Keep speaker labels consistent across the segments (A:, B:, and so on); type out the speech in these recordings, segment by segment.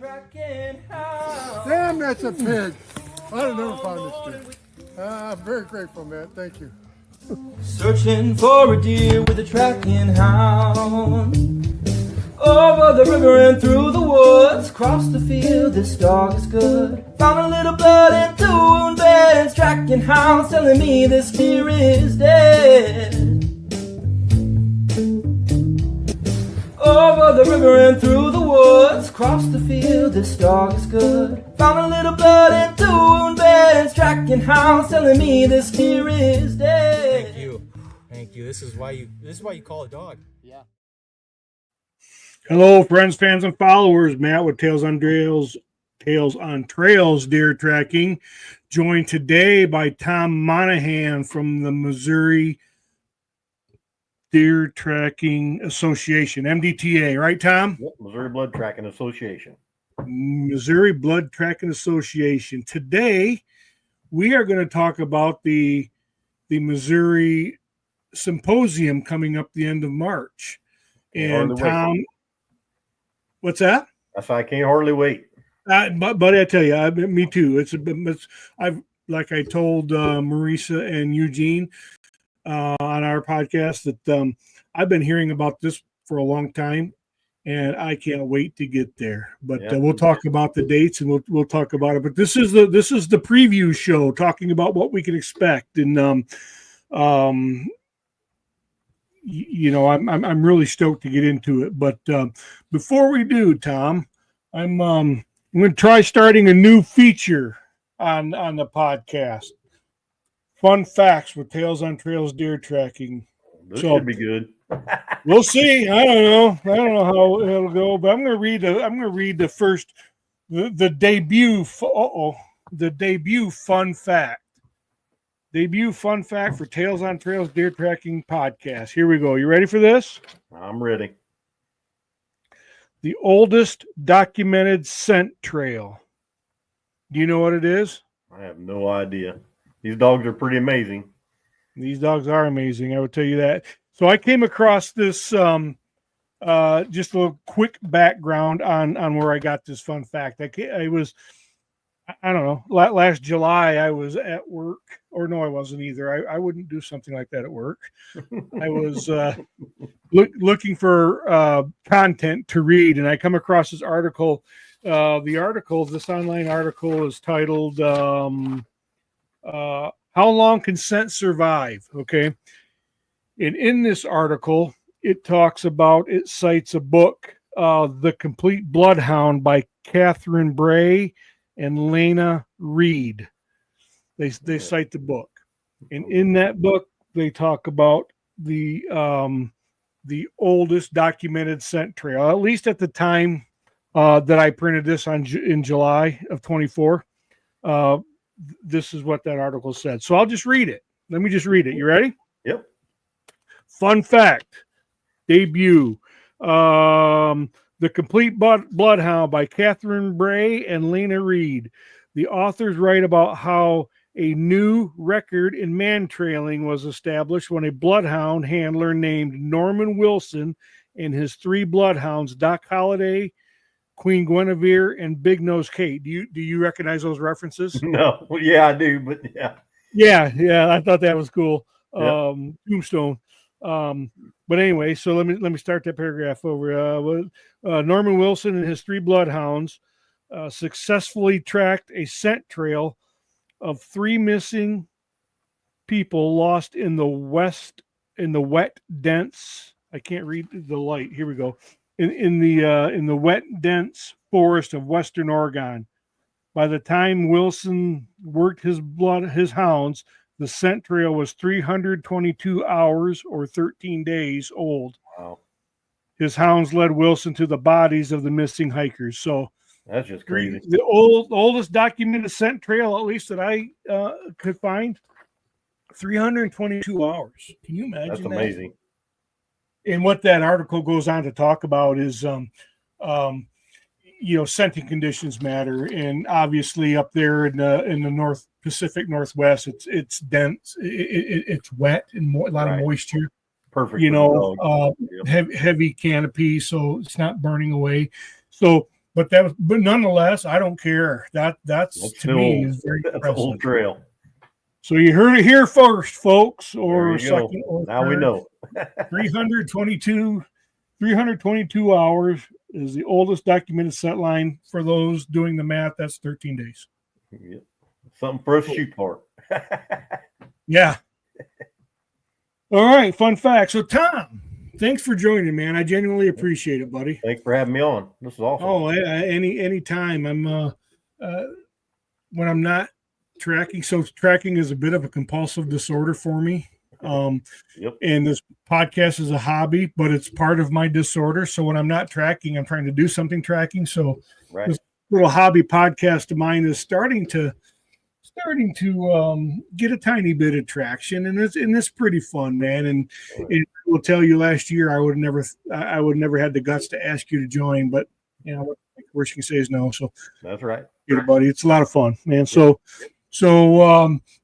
A: Damn, that's a pig. I'd have never found this thing. I'm very grateful, man. Thank you.
B: Searching for a deer with a tracking hound. Over the river and through the woods, across the field, this dog is good. Found a little blood and two wound beds, tracking hounds telling me this deer is dead. Over the river and through the woods, across the field, this dog is good. Found a little blood and two wound beds, tracking hounds telling me this deer is dead.
C: Thank you. This is why you call a dog.
D: Yeah.
E: Hello, friends, fans, and followers. Matt with Tails on Trails Deer Tracking, joined today by Tom Monehan from the Missouri Deer Tracking Association, MDTA, right, Tom?
D: Yep, Missouri Blood Tracking Association.
E: Missouri Blood Tracking Association. Today, we are going to talk about the Missouri Symposium coming up the end of March. And Tom, what's that?
D: I can't hardly wait.
E: But I tell you, me too. I've like I told Marisa and Eugene on our podcast that I've been hearing about this for a long time, and I can't wait to get there. But we'll talk about the dates and we'll talk about it. But this is the preview show, talking about what we can expect. And I'm really stoked to get into it. But before we do, Tom, I'm going to try starting a new feature on the podcast. Fun facts with Tails on Trails Deer Tracking.
D: This should be good.
E: We'll see. I don't know how it'll go, but I'm going to read the first the debut. The debut fun fact. Debut fun fact for Tails on Trails Deer Tracking podcast. Here we go. You ready for this?
D: I'm ready.
E: The oldest documented scent trail. Do you know what it is?
D: I have no idea. These dogs are pretty amazing.
E: These dogs are amazing. I would tell you that. So I came across this, just a little quick background on where I got this fun fact. I don't know, last July I was at work, or no, I wasn't either. I wouldn't do something like that at work. I was looking for content to read, and I come across this article. This online article is titled How Long Can Scent Survive? Okay. And in this article, it cites a book, The Complete Bloodhound by Catherine Bray and Lena Reed. They cite the book, and in that book they talk about the oldest documented scent trail, at least at the time that I printed this in July of 24. This is what that article said. So I'll just read it. Let me just read it. You ready?
D: Yep.
E: Fun fact, debut. The Complete Bloodhound by Catherine Bray and Lena Reed. The authors write about how a new record in man trailing was established when a bloodhound handler named Norman Wilson and his three bloodhounds, Doc Holliday, Queen Guinevere, and Big Nose Kate. Do you recognize those references?
D: No. Yeah, I do, but yeah.
E: Yeah. I thought that was cool.
D: Yep.
E: Tombstone. But anyway, so let me start that paragraph over. Norman Wilson and his three bloodhounds successfully tracked a scent trail of three missing people lost in the wet, dense. I can't read the light. Here we go. In the wet, dense forest of Western Oregon. By the time Wilson worked his hounds, the scent trail was 322 hours or 13 days old.
D: Wow.
E: His hounds led Wilson to the bodies of the missing hikers. So
D: that's just crazy.
E: The oldest documented scent trail, at least that I could find, 322 hours. Can you imagine
D: That's amazing.
E: That? And what that article goes on to talk about is, scenting conditions matter, and obviously up there in the North Pacific Northwest, it's dense, it's wet and a lot of moisture.
D: Perfect.
E: Heavy canopy, so it's not burning away. So but nonetheless, I don't care. That's to
D: still
E: me is very
D: that's an
E: impressive.
D: old trail.
E: So you heard it here first, folks,
D: There
E: or
D: you go.
E: second, or
D: Now we
E: third.
D: know.
E: 322 hours is the oldest documented set line. For those doing the math, that's 13 days.
D: Yep. Something for us to shoot for.
E: Yeah. All right, fun fact. So Tom, thanks for joining, man. I genuinely appreciate it, buddy.
D: Thanks for having me on. This is awesome.
E: Oh, any time. I'm when I'm not tracking. So tracking is a bit of a compulsive disorder for me.
D: Yep.
E: And this podcast is a hobby, but it's part of my disorder. So when I'm not tracking, I'm trying to do something tracking. So
D: Right.
E: this little hobby podcast of mine is starting to get a tiny bit of traction, and it's pretty fun, man. And I will tell you, last year I would never had the guts to ask you to join, but you know, worst you can say is no. So
D: That's right.
E: get it, buddy. It's a lot of fun, man. So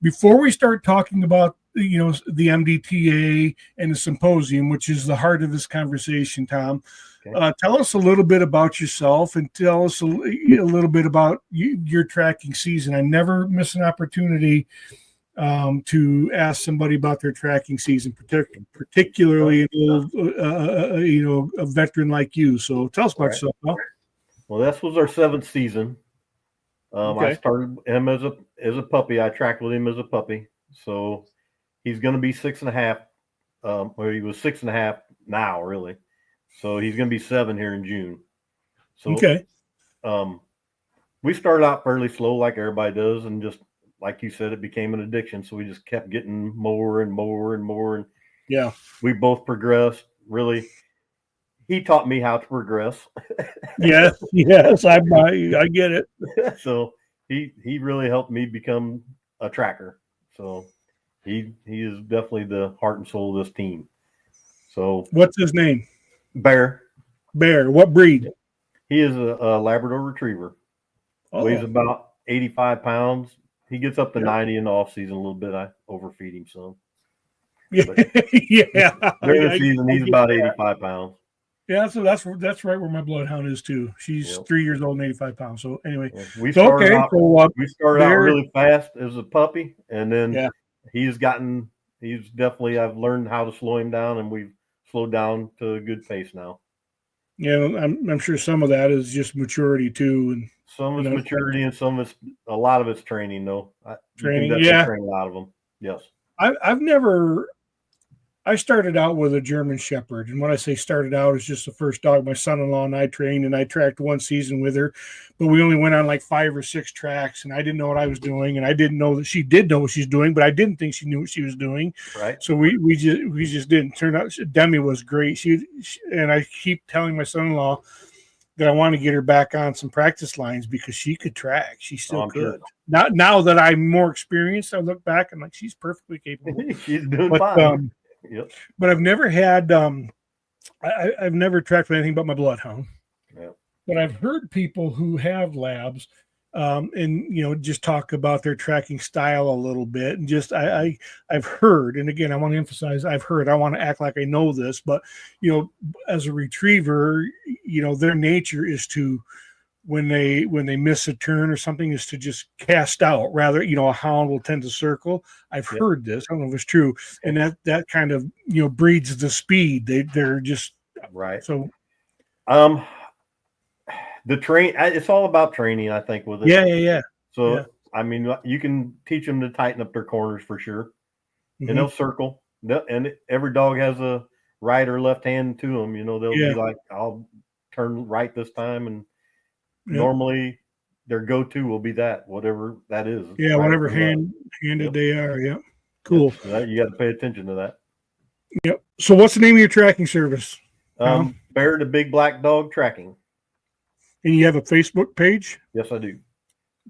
E: before we start talking about the MDTA and the symposium, which is the heart of this conversation, Tom,
D: Okay.
E: tell us a little bit about yourself and tell us a little bit about your tracking season. I never miss an opportunity to ask somebody about their tracking season, particularly a veteran like you. So tell us about yourself. Huh?
D: Well, this was our 7th season.
E: Okay.
D: I started him as a puppy. I tracked with him as a puppy. So he's going to be 6.5. Well, he was 6.5 now, really. So he's going to be 7 here in June. So
E: okay.
D: We started out fairly slow, like everybody does, and just like you said, it became an addiction. So we just kept getting more and more and more, and
E: yeah,
D: we both progressed. Really, he taught me how to progress.
E: yes, I get it.
D: So he really helped me become a tracker. So he is definitely the heart and soul of this team. So
E: what's his name?
D: Bear.
E: What breed?
D: He is a Labrador Retriever.
E: Oh.
D: Weighs about 85 pounds. He gets up to 90 in the off season a little bit. I overfeed him some.
E: Yeah,
D: During the season, he's about 85 pounds.
E: Yeah, so that's right where my bloodhound is too. She's 3 years old and 85 pounds. So anyway,
D: we started out
E: Bear,
D: really fast as a puppy, and then he's definitely, I've learned how to slow him down, and we've slowed down to a good pace now.
E: Yeah, I'm sure some of that is just maturity too, and
D: some of it's maturity, and a lot of it's training. Though
E: training,
D: you can definitely train a lot of them. Yes,
E: I started out with a German Shepherd, and when I say started out, it's just the first dog my son-in-law and I trained, and I tracked one season with her, but we only went on like 5 or 6 tracks, and I didn't know what I was doing, and I didn't know that she did know what she's doing, but I didn't think she knew what she was doing.
D: Right.
E: So we just didn't. Turn out Demi was great. She and I keep telling my son-in-law that I want to get her back on some practice lines because she could track. She still could.
D: Sure.
E: Now that I'm more experienced, I look back and like she's perfectly capable.
D: She's doing fine.
E: Yep. But I've never had I've never tracked with anything but my bloodhound.
D: Yep.
E: But I've heard people who have labs and just talk about their tracking style a little bit, and just I've heard, and again I want to emphasize I've heard. I want to act like I know this, but as a retriever, their nature is to when they miss a turn or something is to just cast out. Rather, a hound will tend to circle. I've heard this. I don't know if it's true, and that kind of breeds the speed. They're just
D: right.
E: So,
D: it's all about training, I think, with it.
E: Yeah.
D: So I mean, you can teach them to tighten up their corners for sure, and they'll circle. And every dog has a right or left hand to them. They'll be like, "I'll turn right this time," and normally their go-to will be that, whatever that is.
E: Yeah, right, whatever handed they are. Yeah, cool.
D: So you got to pay attention to that.
E: Yep. So, what's the name of your tracking service?
D: Bear the Big Black Dog Tracking.
E: And you have a Facebook page?
D: Yes, I do.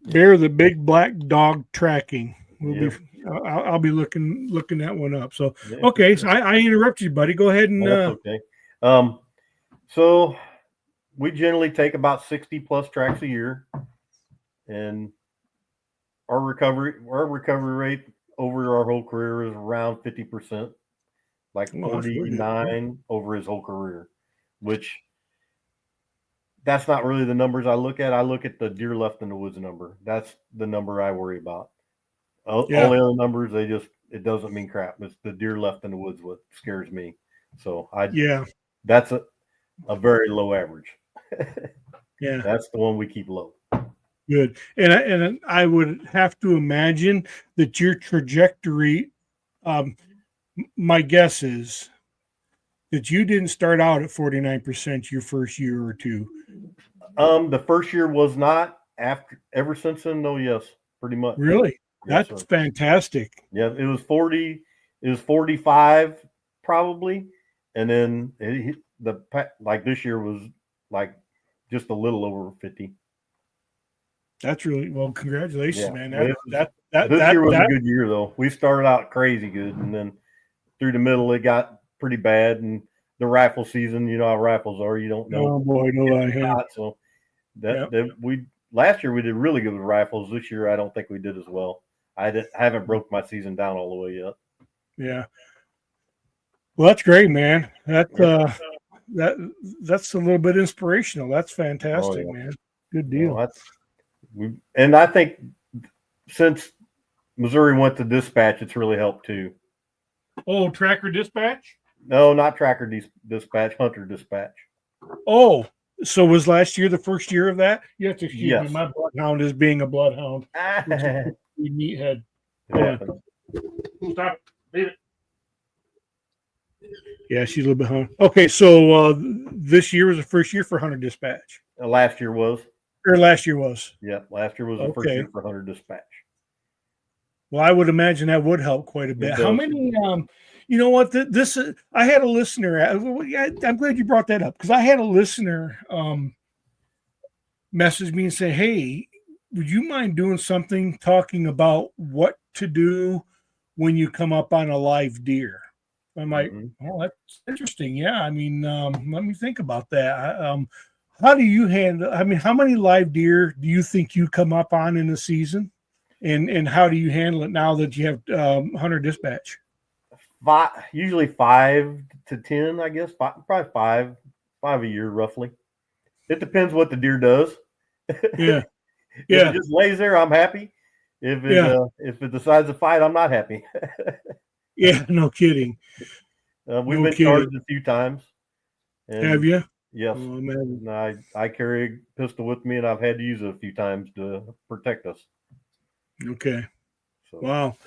E: Bear the Big Black Dog Tracking. I'll be looking that one up. So okay, so I interrupted you, buddy. Go ahead and.
D: That's okay. So we generally take about 60 plus tracks a year, and our recovery rate over our whole career is around 50%, like 49 over his whole career, which that's not really the numbers I look at. I look at the deer left in the woods number. That's the number I worry about. All the other numbers, it doesn't mean crap. It's the deer left in the woods what scares me. So that's a very low average.
E: Yeah,
D: that's the one we keep low.
E: Good. And I would have to imagine that your trajectory, my guess is that you didn't start out at 49% your first year or two.
D: The first year was not. Ever since then, though, yes, pretty much.
E: Really?
D: Yes,
E: That's
D: sir.
E: fantastic.
D: Yeah, it was 40. It was 45 probably, and then like this year was like just a little over 50.
E: That's really well. Congratulations, man.
D: This year was a good year, though. We started out crazy good, and then through the middle it got pretty bad. And the rifle season, you know how rifles are. You don't know.
E: Oh boy, no, I have.
D: So last year we did really good with rifles. This year I don't think we did as well. I haven't broke my season down all the way yet.
E: Yeah. Well, that's great, man. That's a little bit inspirational. That's fantastic, man. Good deal.
D: And I think since Missouri went to dispatch, it's really helped too.
E: Oh, tracker dispatch?
D: No, not tracker dispatch, hunter dispatch.
E: Oh, so was last year the first year of that? You have to excuse me.
D: Yes.
E: My bloodhound is being a bloodhound. Meathead. Stop. Leave it. Yeah, she's a little bit hung. Okay, so this year was the first year for hunter dispatch.
D: Last year was.
E: Or last year was.
D: Yeah, last year was the first year for hunter dispatch.
E: Well, I would imagine that would help quite a bit. How many? You know what? I had a listener. I'm glad you brought that up because I had a listener message me and say, "Hey, would you mind doing something talking about what to do when you come up on a live deer?" I'm like, "Oh, that's interesting. Yeah, I mean, let me think about that." How do you handle? I mean, how many live deer do you think you come up on in a season? And how do you handle it now that you have hunter dispatch?
D: Usually 5 to 10, I guess. Probably five a year, roughly. It depends what the deer does.
E: Yeah,
D: If it just lays there, I'm happy. If it decides to fight, I'm not happy.
E: Yeah, no kidding.
D: We've been charged a few times.
E: Have you?
D: Yes.
E: Oh,
D: I carry a pistol with me, and I've had to use it a few times to protect us.
E: Okay. So. Wow.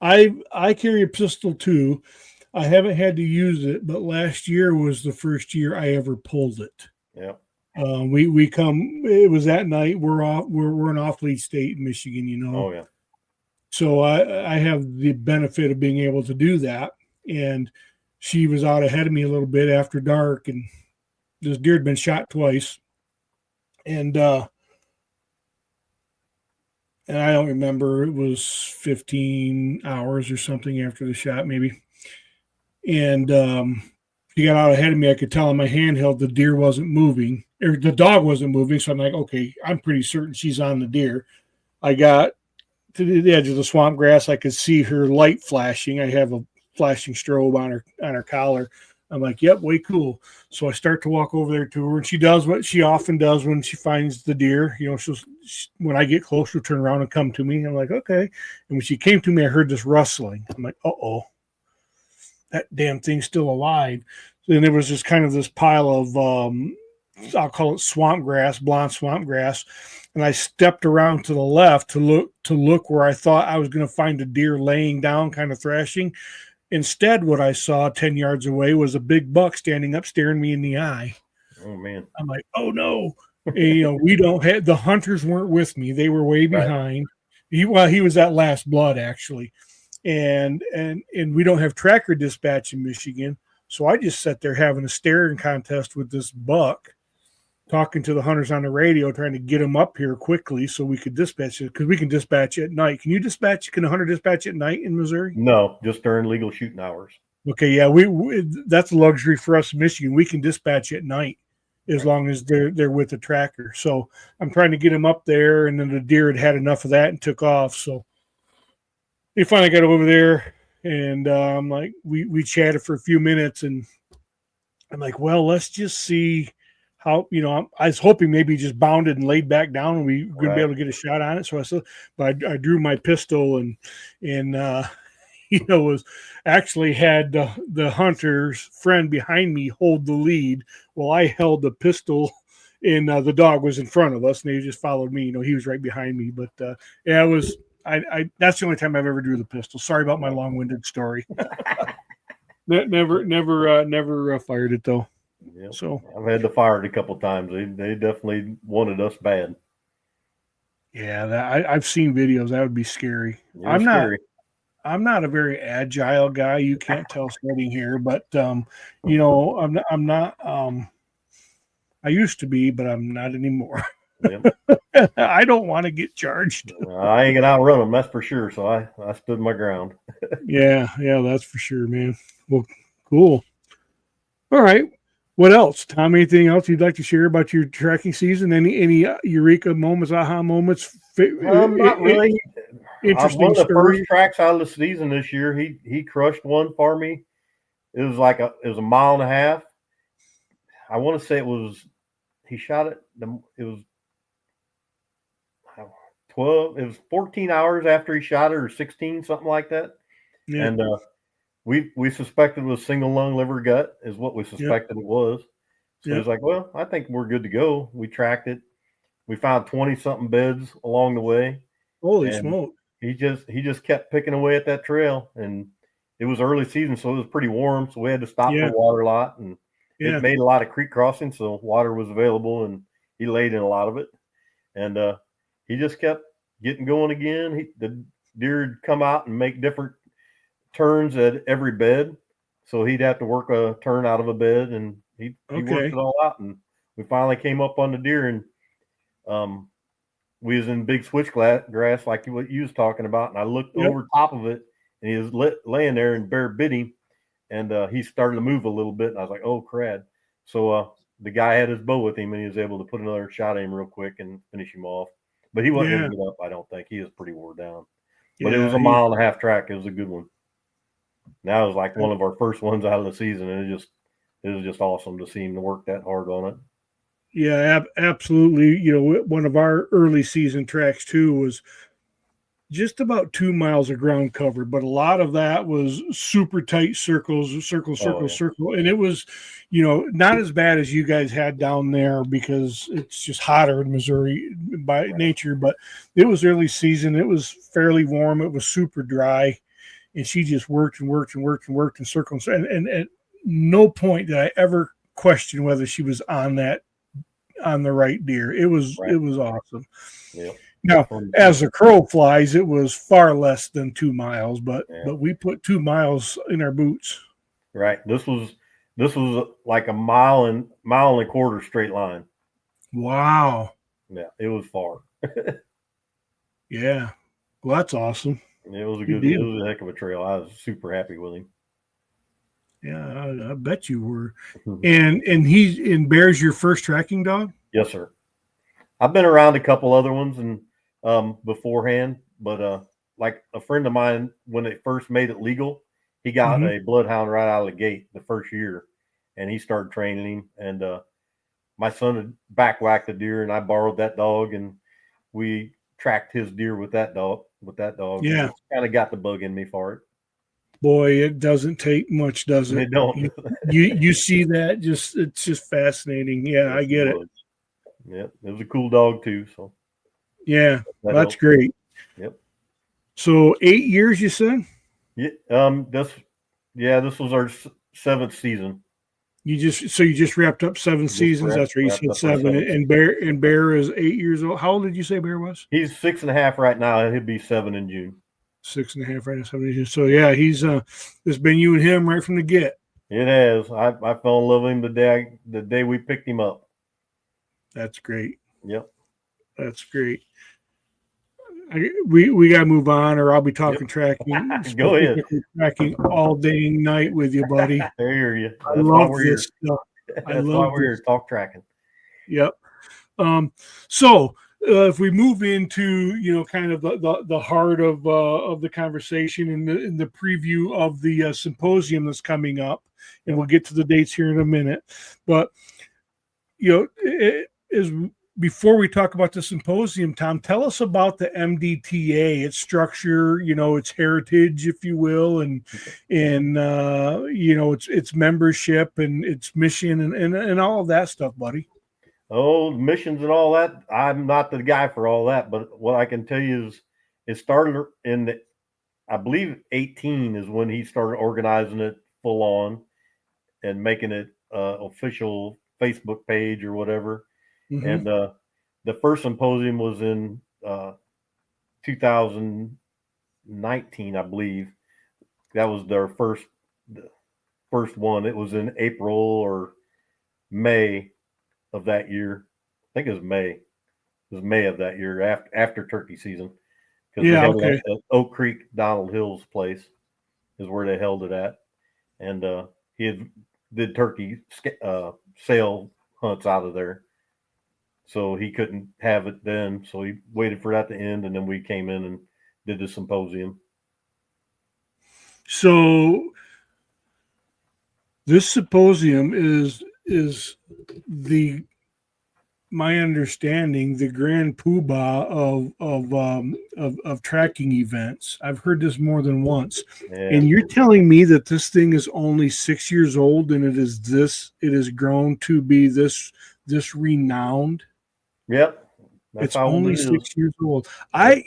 E: I carry a pistol too. I haven't had to use it, but last year was the first year I ever pulled it.
D: Yeah.
E: We come. It was that night. We're an off-lead state in Michigan, you know.
D: Oh yeah.
E: So I have the benefit of being able to do that, and she was out ahead of me a little bit after dark, and this deer had been shot twice, and I don't remember, it was 15 hours or something after the shot, maybe. And she got out ahead of me. I could tell on my handheld the deer wasn't moving, or the dog wasn't moving. So I'm like, okay, I'm pretty certain she's on the deer. I got to the edge of the swamp grass. I could see her light flashing. I have a flashing strobe on her collar. I'm like, yep, way cool. So I start to walk over there to her, and she does what she often does when she finds the deer. You know, when I get close, she'll turn around and come to me. I'm like, okay. And when she came to me, I heard this rustling. I'm like, uh-oh, that damn thing's still alive. And there was just kind of this pile of, I'll call it swamp grass, blonde swamp grass. And I stepped around to the left to look where I thought I was going to find a deer laying down, kind of thrashing. Instead, what I saw 10 yards away was a big buck standing up, staring me in the eye.
D: Oh man!
E: I'm like, oh no! And, you know, we don't have the hunters weren't with me; they were way behind. Right. He was at last blood actually, and we don't have tracker dispatch in Michigan, so I just sat there having a staring contest with this buck, talking to the hunters on the radio, trying to get them up here quickly so we could dispatch it, because we can dispatch at night. Can a hunter dispatch at night in Missouri?
D: No, just during legal shooting hours.
E: Okay, yeah, we that's a luxury for us in Michigan. We can dispatch at night as long as they're with the tracker. So I'm trying to get them up there, and then the deer had enough of that and took off. So they finally got over there, and I'm like, we chatted for a few minutes, and I'm like, well, let's just see how, I was hoping maybe he just bounded and laid back down and we were going to be able to get a shot on it. So I said, but I drew my pistol and was actually had the hunter's friend behind me hold the lead while I held the pistol, and the dog was in front of us and he just followed me. He was right behind me. But it was that's the only time I've ever drew the pistol. Sorry about my long-winded story. Never fired it though.
D: Yep.
E: So
D: I've had to fire it a couple times. They definitely wanted us bad.
E: Yeah, I've seen videos. That would be scary.
D: Scary.
E: I'm not a very agile guy. You can't tell sitting here, but I'm not. I used to be, but I'm not anymore.
D: Yep.
E: I don't want to get charged.
D: I ain't gonna outrun them, that's for sure. So I stood my ground.
E: Yeah, that's for sure, man. Well, cool. All right. What else, Tom? Anything else you'd like to share about your tracking season? Any eureka moments, aha moments?
D: Not really.
E: Interesting.
D: One of the
E: story.
D: first tracks out of the season this year. He crushed one for me. It was a mile and a half. I want to say he shot it. It was 12. It was 14 hours after he shot it, or 16, something like that. Yeah. And we suspected it was single lung liver gut is what we suspected it was. So it was like, well, I think we're good to go. We tracked it. We found 20 something beds along the way.
E: Holy smoke.
D: He just kept picking away at that trail, and it was early season, so it was pretty warm. So we had to stop for water a lot, and it made a lot of creek crossings, so water was available, and he laid in a lot of it. And he just kept getting going again. The deer would come out and make different turns at every bed, so he'd have to work a turn out of a bed, and he worked it all out. And we finally came up on the deer, and we was in big switchgrass like what you was talking about, and I looked over top of it, and he was laying there, and bear bit him, and he started to move a little bit, and I was like, oh crud. So the guy had his bow with him, and he was able to put another shot at him real quick and finish him off. But he wasn't going to get up, I don't think. He was pretty wore down. But it was a mile and a half track. It was a good one. That was like one of our first ones out of the season, and it was just awesome to see him to work that hard on it.
E: Yeah, absolutely. One of our early season tracks too was just about 2 miles of ground covered, but a lot of that was super tight circle. And it was, not as bad as you guys had down there because it's just hotter in Missouri by nature, but it was early season. It was fairly warm. It was super dry, and she just worked in circles. And at no point did I ever question whether she was on the right deer. It was awesome.
D: Yep.
E: Now, as the crow flies, it was far less than 2 miles, but we put 2 miles in our boots.
D: Right. This was like a mile and a quarter straight line.
E: Wow.
D: Yeah, it was far.
E: Yeah. Well, that's awesome.
D: It was a heck of a trail. I was super happy with him.
E: Yeah, I bet you were. And Bear's your first tracking dog?
D: Yes, sir. I've been around a couple other ones and beforehand, but like a friend of mine, when they first made it legal, he got a bloodhound right out of the gate the first year, and he started training him. And my son had back-whacked a deer, and I borrowed that dog, and we tracked his deer with that dog. Yeah, kind of got the bug in me for it.
E: Boy, it doesn't take much, does it?
D: It don't.
E: You see that? It's just fascinating. Yeah, I get it.
D: Yeah, it was a cool dog too. So
E: yeah, that's great.
D: Yep.
E: So 8 years, you said?
D: Yeah. This was our 7th season.
E: You just wrapped up 7 seasons. That's right. You said 7. And Bear is 8 years old. How old did you say Bear was?
D: He's 6.5 right now. He'll be 7 in June.
E: 6.5 right now, 7 in June. So yeah, it's been you and him right from the get.
D: It has. I fell in love with him the day we picked him up.
E: That's great.
D: Yep.
E: That's great. We got to move on, or I'll be talking tracking.
D: Go ahead.
E: Tracking all day and night with you, buddy.
D: I hear you.
E: I love this stuff.
D: That's why we're here to talk tracking.
E: Yep. So if we move into kind of the heart of the conversation in the preview of the symposium that's coming up, and we'll get to the dates here in a minute, but it is before we talk about the symposium, Tom, tell us about the MDTA, its structure, its heritage, if you will, and its membership and its mission and all of that stuff, buddy.
D: Oh, missions and all that. I'm not the guy for all that, but what I can tell you is it started I believe 18 is when he started organizing it full on and making it official Facebook page or whatever. Mm-hmm. And the first symposium was in 2019, I believe. That was their first one. It was in April or May of that year. I think it was May. It was May of that year after turkey season. Because they held it at Oak Creek, Donald Hill's place is where they held it at. And he did turkey sale hunts out of there. So he couldn't have it then. So he waited for that to end, and then we came in and did the symposium.
E: So this symposium is my understanding, the grand poobah of tracking events. I've heard this more than once. Yeah. And you're telling me that this thing is only 6 years old and it has grown to be this renowned.
D: Yep.
E: It's only 6 years old. I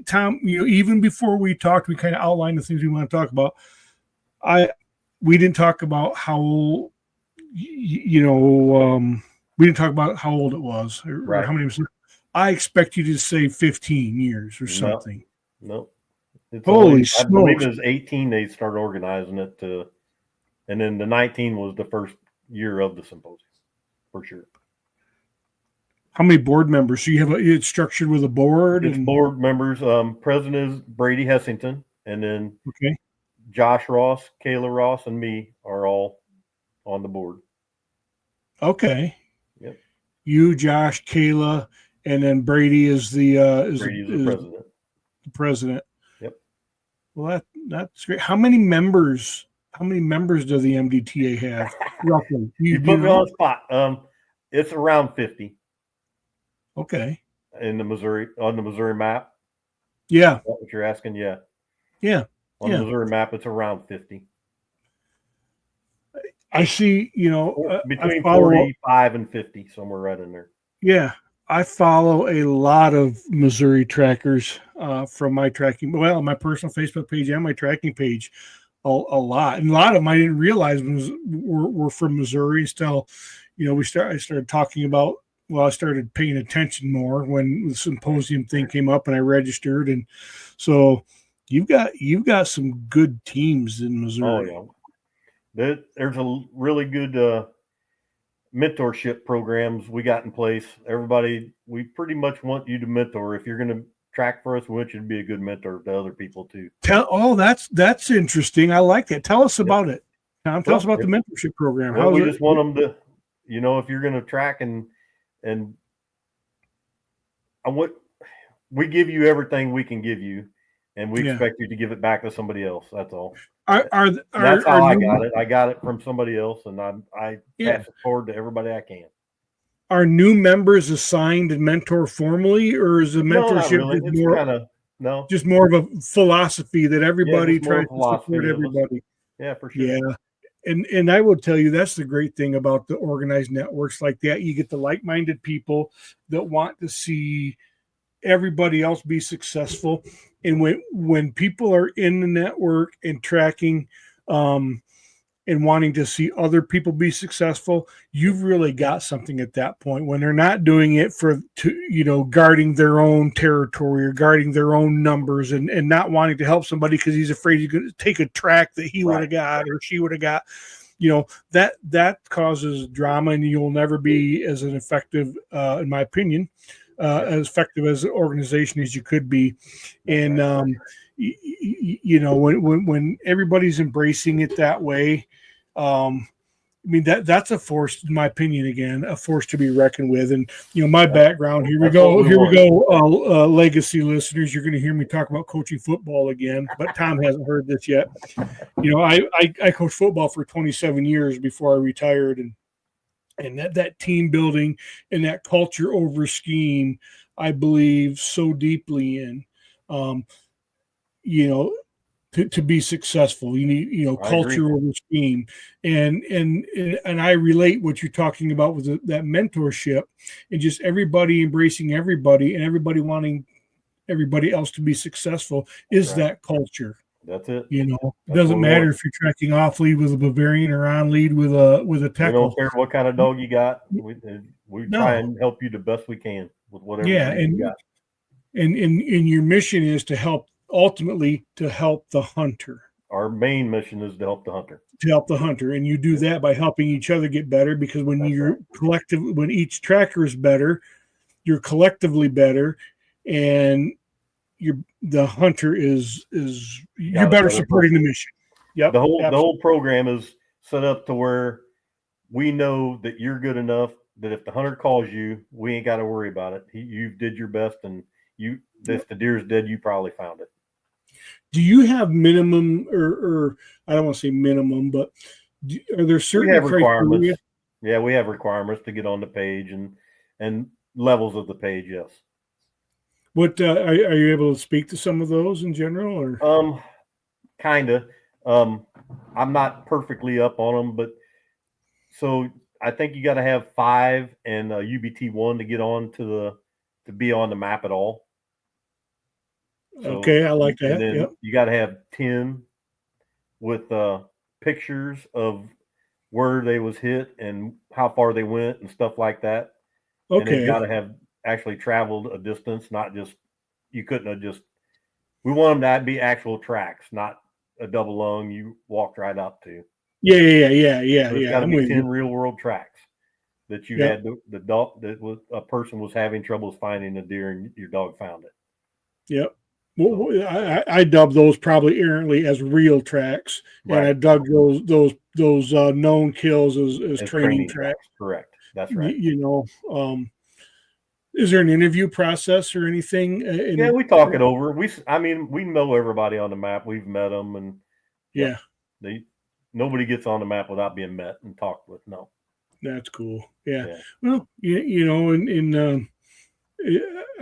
E: Tom, even before we talked, we kind of outlined the things we want to talk about. We didn't talk about how, we didn't talk about how old it was or how many. I expect you to say 15 years or something.
D: No.
E: Holy smokes.
D: I believe it was 18 they started organizing it, and then the 19 was the first year of the symposium, for sure.
E: How many board members? So you have it's structured with a board?
D: It's board members. President is Brady Hessington, and then Josh Ross, Kayla Ross, and me are all on the board.
E: Okay.
D: Yep.
E: You, Josh, Kayla, and then Brady is the
D: president.
E: The president.
D: Yep.
E: Well, that's great. How many members do the MDTA have? Roughly.
D: You put me on the spot. It's around 50.
E: Okay.
D: On the Missouri map.
E: Yeah.
D: Is that what you're asking? Yeah.
E: Yeah.
D: On the Missouri map, it's around 50.
E: I see,
D: between 45 and 50, somewhere right in there.
E: Yeah. I follow a lot of Missouri trackers from my tracking, my personal Facebook page and my tracking page a lot. And a lot of them I didn't realize were from Missouri until, I started talking about, I started paying attention more when the symposium thing came up and I registered. And so you've got some good teams in Missouri.
D: Oh, yeah. There's a really good mentorship programs we got in place. Everybody, we pretty much want you to mentor. If you're going to track for us, we want you to be a good mentor to other people too.
E: That's interesting. I like that. Tell us about it, Tom. Tell us about the mentorship program.
D: Well, we just want them to, if you're going to track and we give you everything we can give you, and we expect you to give it back to somebody else. That's all. That's how I got it. I got it from somebody else, and I pass it forward to everybody I can.
E: Are new members assigned and mentor formally, or is the mentorship just more of a philosophy that everybody tries to support everybody?
D: Yeah, for sure.
E: Yeah. And I will tell you, that's the great thing about the organized networks like that. You get the like-minded people that want to see everybody else be successful. And when people are in the network and tracking and wanting to see other people be successful, you've really got something at that point. When they're not doing it guarding their own territory or guarding their own numbers and not wanting to help somebody because he's afraid he's going to take a track that he would have got or she would have got, that causes drama, and you'll never be as an effective, in my opinion, as effective as an organization as you could be. And, when everybody's embracing it that way, that's a force, in my opinion, again, a force to be reckoned with. And, my background, here we go. Legacy listeners, you're going to hear me talk about coaching football again, but Tom hasn't heard this yet. I coached football for 27 years before I retired. and that team building and that culture over scheme, I believe so deeply in. You know, to be successful, you need, you know, culture over scheme, and I relate what you're talking about with that mentorship, and just everybody embracing everybody, and everybody wanting everybody else to be successful is that culture.
D: That's it.
E: You know, it doesn't matter if you're tracking off lead with a Bavarian or on lead with a Tekel.
D: We don't care what kind of dog you got. We try and help you the best we can with whatever you got.
E: And your mission is to help, ultimately to help the hunter.
D: Our main mission is to help the hunter.
E: To help the hunter, and you do that by helping each other get better. Because when you're collective, when each tracker is better, you're collectively better, and the hunter is you're better supporting the mission. Yep.
D: The whole program is set up to where we know that you're good enough that if the hunter calls you, we ain't got to worry about it. You did your best, and if the deer's dead, you probably found it.
E: Do you have minimum, or I don't want to say minimum, but are there certain
D: requirements? Yeah, we have requirements to get on the page and levels of the page. Yes.
E: What are you able to speak to some of those in general, or?
D: Kinda. I'm not perfectly up on them, but so I think you got to have 5 and UBT 1 to get on to be on the map at all. So,
E: okay, I like that.
D: And then you got to have 10 with pictures of where they was hit and how far they went and stuff like that.
E: Okay.
D: And they got to have actually traveled a distance, not just, you couldn't have just, we want them to be actual tracks, not a double lung you walked right up to.
E: Yeah.
D: So it's got to be 10 real world tracks that you had the dog that was a person was having troubles finding a deer and your dog found it.
E: Yep. Well, I dub those probably errantly as real tracks, and I dug those known kills as training tracks.
D: Correct. That's right.
E: You know, is there an interview process or anything?
D: Yeah, we talk it over. We know everybody on the map. We've met them, and nobody gets on the map without being met and talked with. No,
E: that's cool. Yeah. Well, you know, in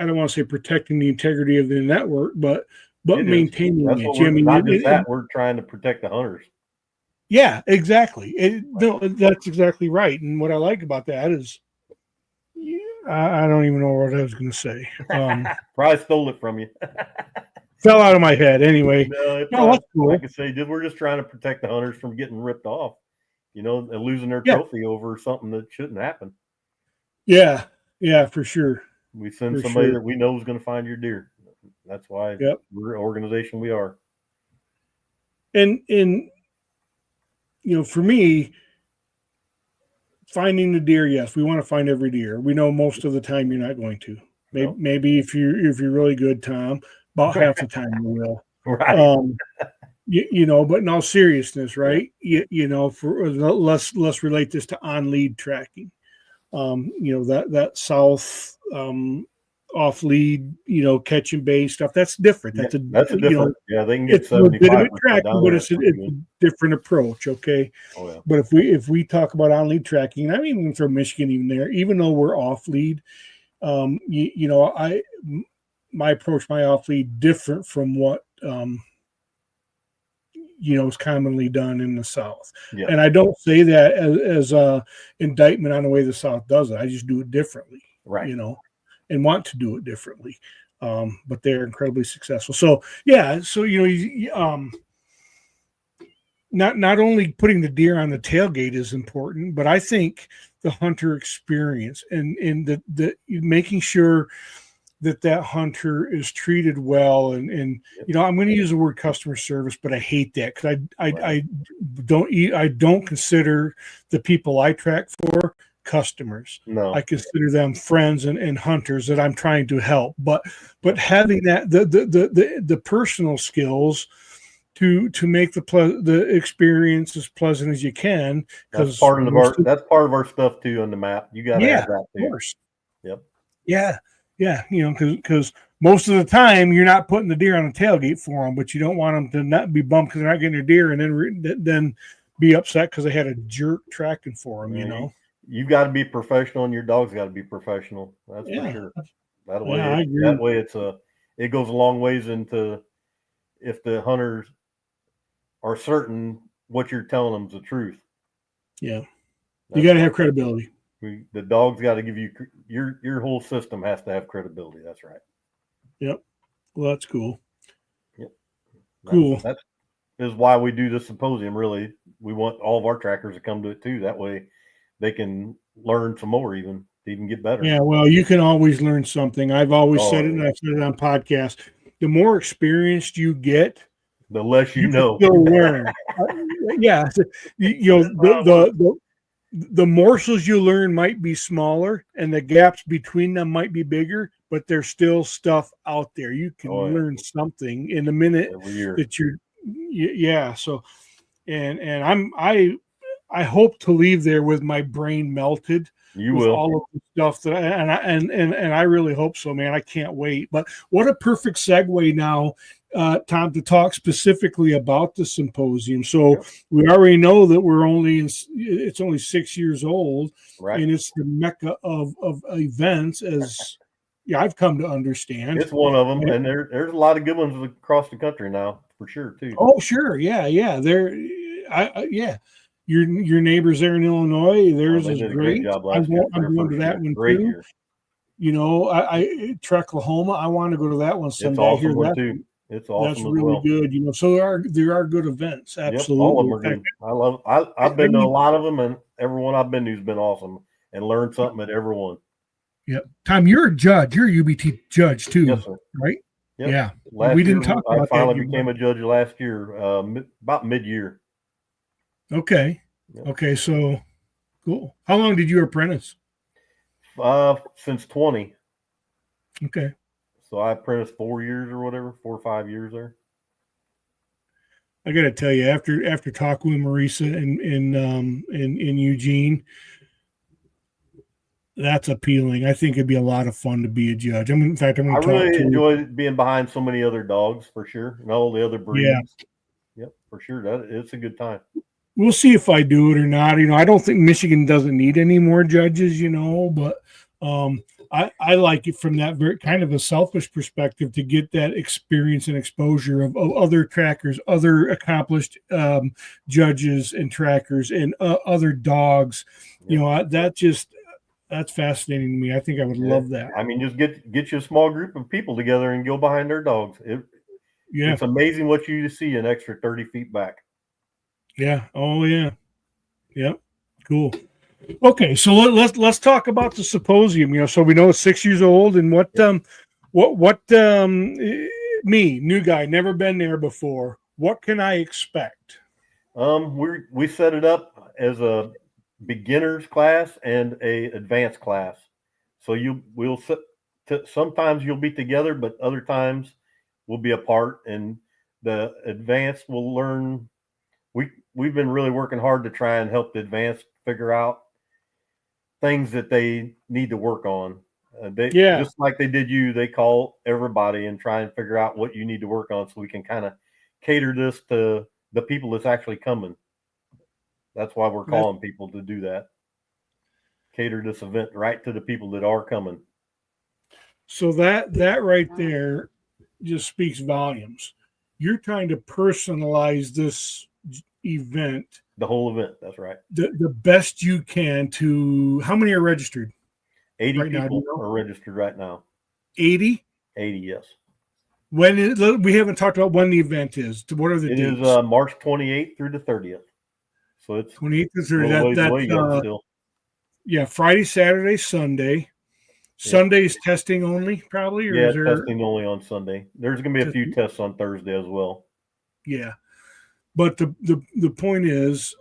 E: I don't want to say protecting the integrity of the network, but maintaining it.
D: We're trying to protect the hunters.
E: Yeah, exactly. No, that's exactly right. And what I like about that is, I don't even know what I was going to say.
D: Probably stole it from you.
E: Fell out of my head anyway.
D: No, that's cool. Like I say, we're just trying to protect the hunters from getting ripped off, you know, and losing their trophy over something that shouldn't happen. Yeah, for sure. We send somebody that we know is going to find your deer. That's why we're an organization we are.
E: And you know, for me, finding the deer, yes, we want to find every deer. We know most of the time you're not going to. Maybe if you're really good, Tom, about half the time you will.
D: Right.
E: You know, but in all seriousness, right? You know, for let's relate this to on lead tracking. You know, that south off lead, you know, catch and bait stuff, that's different. That's a different.
D: They can get
E: 75 tracking, but it's a different approach. Okay.
D: Oh, yeah.
E: But if we talk about on lead tracking, I'm even going to throw Michigan even there, even though we're off lead. You know, my approach, my off lead, different from what you know is commonly done in the South. And I don't say that as a indictment on the way the South does it. I just do it differently,
D: right?
E: You know, and want to do it differently. But they're incredibly successful. So you know, not only putting the deer on the tailgate is important, but I think the hunter experience and the making sure that hunter is treated well, and you know, I'm going to use the word customer service, but I hate that because I don't consider the people I track for customers.
D: No,
E: I consider them friends and hunters that I'm trying to help. But having that the personal skills to make the experience as pleasant as you can, because
D: that's part of our stuff too on the map. You got to have that too.
E: Of course.
D: Yep.
E: Yeah, you know, because most of the time you're not putting the deer on the tailgate for them, but you don't want them to not be bummed because they're not getting their deer, and then be upset because they had a jerk tracking for them. You know,
D: you got to be professional, and your dog's got to be professional. That's for sure. That way,
E: I agree.
D: that way, it goes a long ways into if the hunters are certain what you're telling them is the truth.
E: Yeah, you got to have credibility.
D: The dog's got to give you your whole system has to have credibility. That's right.
E: Yep. Well, that's cool.
D: Yep.
E: Cool.
D: That is why we do the symposium. Really, we want all of our trackers to come to it too. That way, they can learn some more, even to even get better.
E: Yeah. Well, you can always learn something. I've always said it, and I've said it on podcasts. The more experienced you get,
D: the less you know.
E: You'll learn. Yeah. The morsels you learn might be smaller, and the gaps between them might be bigger, but there's still stuff out there. You can learn something in a minute that yeah. So, and I hope to leave there with my brain melted.
D: You will.
E: All of the stuff that and I really hope so, man. I can't wait. But what a perfect segue now, Tom, to talk specifically about the symposium. So we already know that it's only 6 years old,
D: right?
E: And it's the mecca of events, as I've come to understand.
D: It's one of them, and there's a lot of good ones across the country now, for sure, too.
E: Oh, sure, yeah. Your neighbors there in Illinois, theirs is great.
D: I'm
E: going to that one too.
D: Year.
E: You know, I Oklahoma. I want to go to that one someday.
D: It's awesome one too. It's awesome.
E: That's really good. You know, so there are good events. Absolutely,
D: yep, all of them are good. I've been to a lot of them, and everyone I've been to has been awesome, and learned something at everyone.
E: Yep. Tom, you're a judge. You're a UBT judge too,
D: yes, sir.
E: Right?
D: Yep.
E: Yeah.
D: We didn't talk about that. I finally became a judge last year, about mid-year.
E: Okay. Yep. Okay. So cool. How long did you apprentice?
D: Since 20.
E: Okay.
D: So I apprenticed 4 years or whatever, 4 or 5 years there.
E: I got to tell you, after talking with Marisa in Eugene, that's appealing. I think it'd be a lot of fun to be a judge. I'm going to
D: really enjoy being behind so many other dogs, for sure, and all the other breeds.
E: Yeah.
D: Yep, for sure. It's a good time.
E: We'll see if I do it or not. You know, I don't think Michigan doesn't need any more judges, you know, but I like it from that very kind of a selfish perspective to get that experience and exposure of other trackers, other accomplished judges and trackers, and other dogs. Yeah. You know, that's fascinating to me. I think I would love that.
D: I mean, just get you a small group of people together and go behind their dogs. It's amazing what you see an extra 30 feet back. Yeah.
E: Oh yeah. Yep. Cool. Okay, so let's talk about the symposium. You know, so we know it's 6 years old, and what me, new guy, never been there before. What can I expect?
D: We set it up as a beginners class and a advanced class. So sometimes you'll be together, but other times we'll be apart. And the advanced will learn. We've been really working hard to try and help the advanced figure out things that they need to work on. Just like they did you, they call everybody and try and figure out what you need to work on, so we can kind of cater this to the people that's actually coming. That's why we're calling people to do that. Cater this event right to the people that are coming.
E: So that right there just speaks volumes. You're trying to personalize this event.
D: The whole event, that's right.
E: The best you can to, how many are registered?
D: 80 right people are registered right now.
E: 80?
D: 80, yes.
E: We haven't talked about when the event is. What are the dates?
D: It is March 28th through the 30th. So it's
E: 28th through that. Yeah, Friday, Saturday, Sunday. Yeah. Sunday is testing only, probably? Or
D: testing only on Sunday. There's going to be a few tests on Thursday as well.
E: Yeah. But the point is,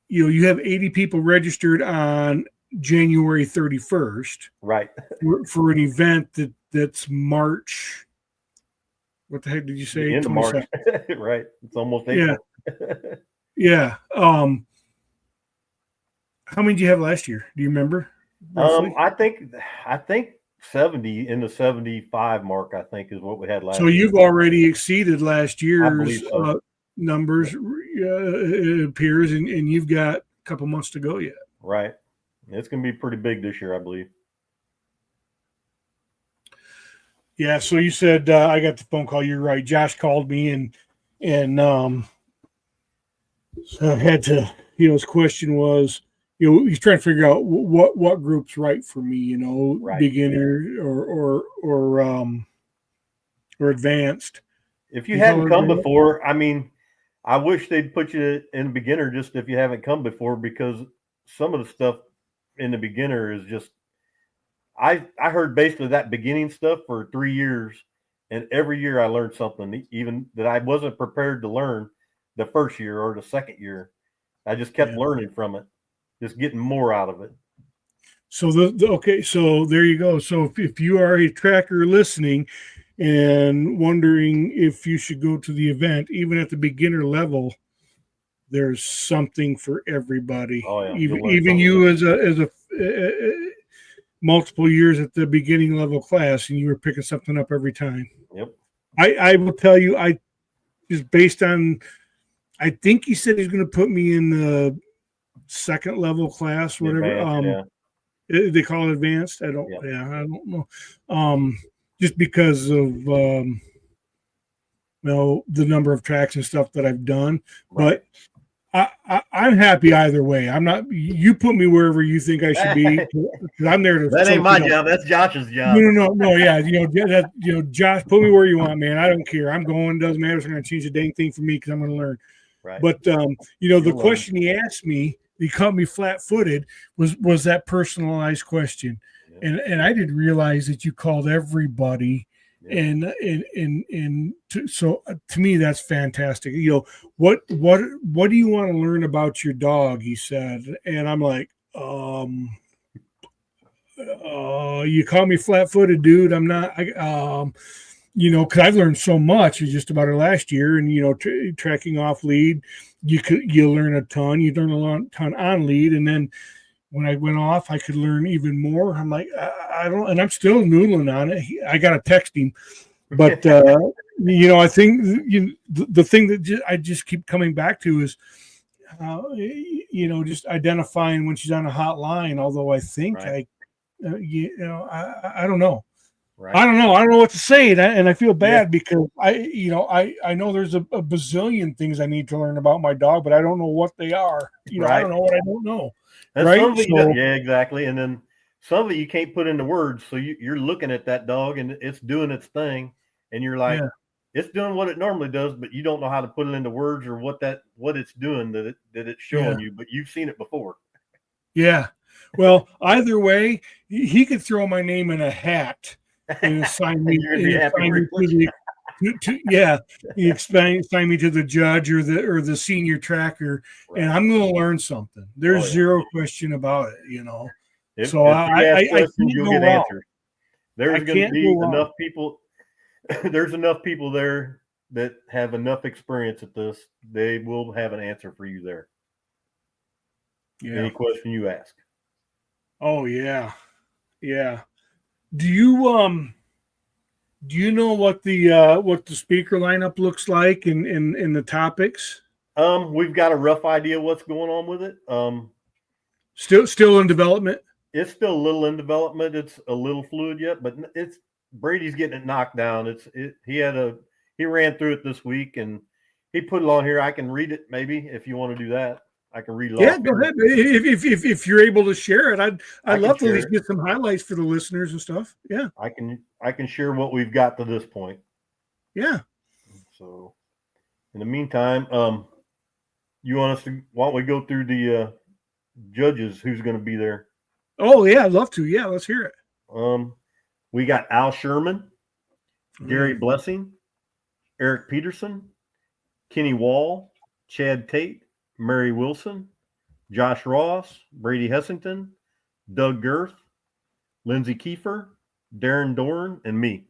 E: you have 80 people registered on January 31st,
D: right?
E: For an event that's March. What the heck did you say?
D: End of March, right? It's almost April.
E: Yeah. How many did you have last year? Do you remember? Roughly?
D: I think 70 in the 75 mark, I think, is what we had last year.
E: So you've already exceeded last year's numbers, it appears, and you've got couple months to go yet.
D: Right. It's going to be pretty big this year, I believe.
E: Yeah. So you said I got the phone call. You're right. Josh called me and so I had to. His question was, he's trying to figure out what group's right for me.
D: Right.
E: Beginner or advanced.
D: If you hadn't come before, I mean, I wish they'd put you in beginner just if you haven't come before, because some of the stuff in the beginner is just, I heard basically that beginning stuff for 3 years, and every year I learned something, even that I wasn't prepared to learn the first year or the second year. I just kept learning from it, just getting more out of it.
E: So okay, so there you go. So if you are a tracker listening and wondering if you should go to the event, even at the beginner level, there's something for everybody.
D: Oh, yeah.
E: Even you as a multiple years at the beginning level class, and you were picking something up every time.
D: Yep.
E: I will tell you, I just based on, I think he said he's going to put me in the second level class, whatever.
D: Advanced,
E: They call it advanced. I don't know. Just because of the number of tracks and stuff that I've done,
D: right.
E: But I'm happy either way. I'm not. You put me wherever you think I should be, because I'm there to.
D: That ain't my job. That's Josh's job.
E: No. Yeah, Josh, put me where you want, man. I don't care. I'm going. Doesn't matter. It's not going to change a dang thing for me because I'm going to learn.
D: Right.
E: But the question he asked me, he caught me flat-footed, was that personalized question, and I didn't realize that you called everybody. Yeah. So to me that's fantastic. What do you want to learn about your dog? He said, and I'm like, you call me flat-footed, dude. I'm not. Because I've learned so much just about it last year, and tracking off lead, you learn a ton. You learn a ton on lead, and then when I went off, I could learn even more. I'm like, I don't, and I'm still noodling on it. I got to text him, but I think the thing that I just keep coming back to is, just identifying when she's on a hot line. Although I think right. I don't know. Right. I don't know what to say, and I feel bad because I know there's a bazillion things I need to learn about my dog, but I don't know what they are. Right. I don't know what I don't know.
D: And
E: right?
D: Exactly. And then some of it you can't put into words. So you're looking at that dog and it's doing its thing, and you're like, it's doing what it normally does, but you don't know how to put it into words or what it's doing that it's showing you, but you've seen it before. Yeah.
E: Well, either way, he could throw my name in a hat and assign me to the judge or the senior tracker, right. And I'm going to learn something. There's zero question about it,
D: So I you'll get answers. There's going to be enough people. There's enough people there that have enough experience at this. They will have an answer for you there. Yeah. Any question you ask.
E: Oh yeah. Do you know what the speaker lineup looks like in the topics?
D: We've got a rough idea what's going on with it.
E: Still in development.
D: It's still a little in development. It's a little fluid yet, but Brady's getting it knocked down. He ran through it this week and he put it on here. I can read it maybe if you want to do that. I can read it.
E: Yeah, go ahead. If you're able to share it, I'd love to at least get some highlights for the listeners and stuff. Yeah,
D: I can share what we've got to this point.
E: Yeah.
D: So, in the meantime, why don't we go through the judges? Who's going to be there?
E: Oh yeah, I'd love to. Yeah, let's hear it.
D: We got Al Sherman, Gary Blessing, Eric Peterson, Kenny Wall, Chad Tate, Mary Wilson, Josh Ross, Brady Hessington, Doug Girth, Lindsey Kiefer, Darren Dorn, and me.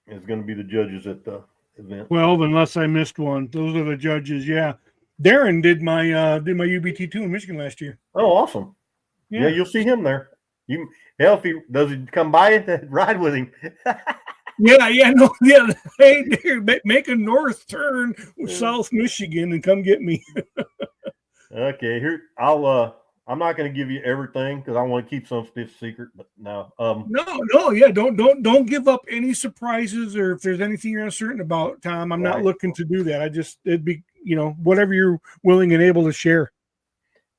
D: It's going to be the judges at the event.
E: 12, unless I missed one. Those are the judges. Yeah, Darren did my UBT2 in Michigan last year.
D: Oh, awesome! Yeah, you'll see him there. If he does, he come by and ride with him.
E: Yeah, no, yeah. Hey, there, make a north turn, South Michigan, and come get me.
D: Okay, here I'm not going to give you everything because I want to keep some stuff secret. But no,
E: No, yeah. Don't give up any surprises, or if there's anything you're uncertain about, Tom. I'm not
D: right.
E: looking to do that. It'd be whatever you're willing and able to share.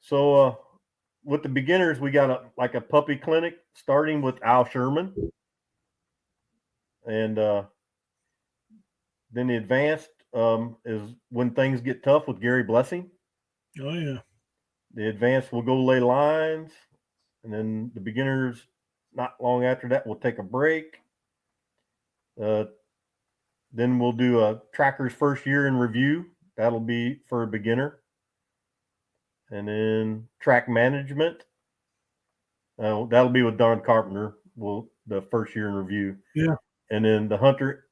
D: So with the beginners, we got a puppy clinic starting with Al Sherman, and then the advanced is when things get tough with Gary Blessing.
E: Oh yeah.
D: The advanced will go lay lines, and then the beginners, not long after that, will take a break. Then we'll do a tracker's first year in review. That'll be for a beginner. And then track management. That'll be with Don Carpenter. The first year in review.
E: Yeah.
D: And then the hunter,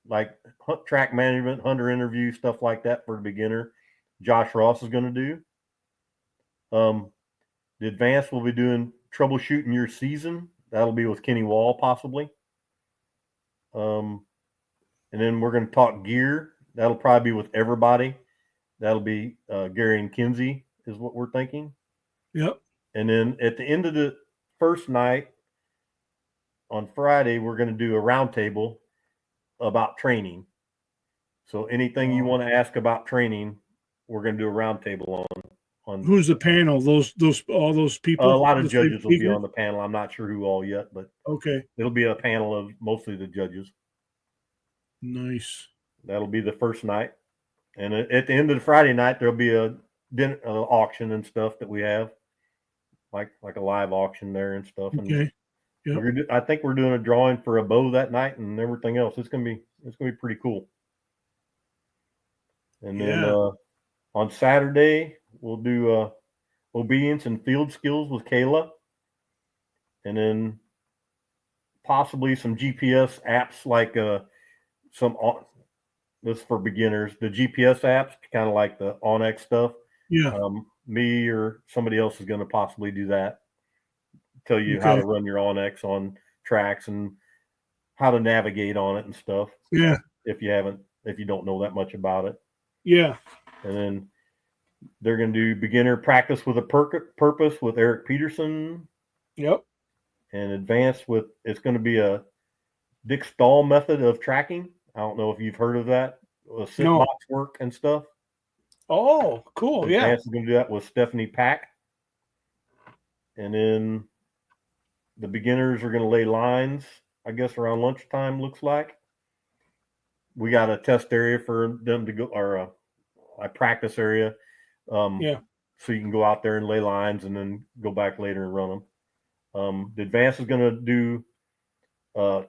D: track management, hunter interview, stuff like that for the beginner. Josh Ross is going to do. The advanced will be doing troubleshooting your season. That'll be with Kenny Wall possibly. And then we're going to talk gear. That'll probably be with everybody. That'll be Gary and Kinsey is what we're thinking.
E: Yep.
D: And then at the end of the first night on Friday, we're going to do a roundtable about training. So anything you want to ask about training, we're going to do a roundtable on.
E: Who's the panel? All those people.
D: A lot of judges will be on the panel. I'm not sure who all yet, but
E: okay,
D: it'll be a panel of mostly the judges.
E: Nice.
D: That'll be the first night, and at the end of the Friday night, there'll be a dinner auction and stuff that we have, like a live auction there and stuff.
E: Okay.
D: And I think we're doing a drawing for a bow that night and everything else. It's gonna be pretty cool. And then on Saturday we'll do obedience and field skills with Kayla, and then possibly some GPS apps like this for beginners. The GPS apps, kind of like the Onyx stuff.
E: Yeah.
D: Me or somebody else is going to possibly do that. Tell you how to run your Onyx on tracks and how to navigate on it and stuff.
E: Yeah.
D: If you don't know that much about it.
E: Yeah.
D: And then they're going to do beginner practice with a purpose with Eric Peterson.
E: Yep.
D: And advanced with, it's going to be a Dick Stahl method of tracking. I don't know if you've heard of that. Sit box work and stuff.
E: Oh, cool.
D: Advanced is going to do that with Stephanie Pack. And then the beginners are going to lay lines, I guess, around lunchtime, looks like. We got a test area for them to go, or a practice area. So you can go out there and lay lines and then go back later and run them. The advance is going to do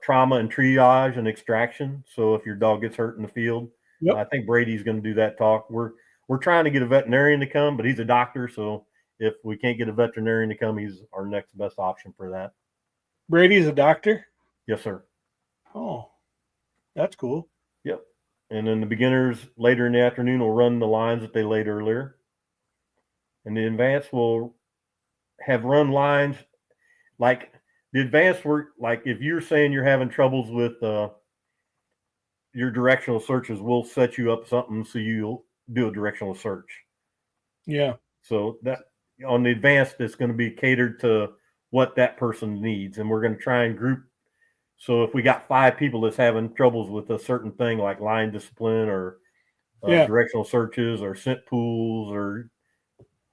D: trauma and triage and extraction. So if your dog gets hurt in the field, I think Brady's going to do that talk. We're trying to get a veterinarian to come, but he's a doctor. So if we can't get a veterinarian to come, he's our next best option for that.
E: Brady's a doctor?
D: Yes, sir.
E: Oh, that's cool.
D: Yep. And then the beginners later in the afternoon will run the lines that they laid earlier. And the advanced will have run lines like the advanced work. Like if you're saying you're having troubles with your directional searches, we'll set you up something so you'll do a directional search.
E: Yeah.
D: So that on the advanced, it's going to be catered to what that person needs. And we're going to try and group. So if we got 5 people that's having troubles with a certain thing like line discipline or directional searches or scent pools or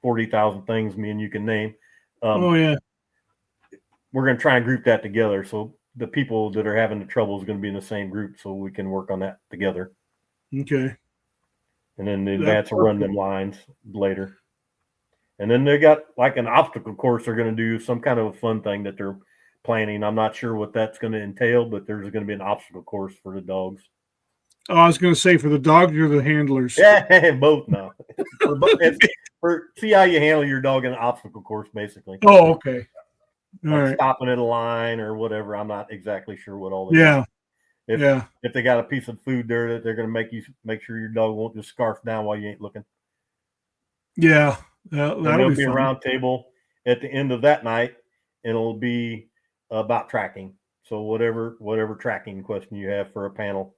D: 40,000 things me and you can name. We're going to try and group that together. So the people that are having the trouble is going to be in the same group so we can work on that together.
E: Okay.
D: And then the advance will run them lines later. And then they got like an obstacle course. They're going to do some kind of a fun thing that they're planning. I'm not sure what that's going to entail, but there's going to be an obstacle course for the dogs.
E: Oh, I was going to say for the dogs or the handlers.
D: Yeah, both now. See how you handle your dog in an obstacle course, basically.
E: Oh, okay. All
D: Like
E: right.
D: stopping at a line or whatever. I'm not exactly sure what all that is. If they got a piece of food there that they're going to make sure your dog won't just scarf down while you ain't looking.
E: Yeah. That'll
D: be a round table at the end of that night. It'll be about tracking. So whatever tracking question you have for a panel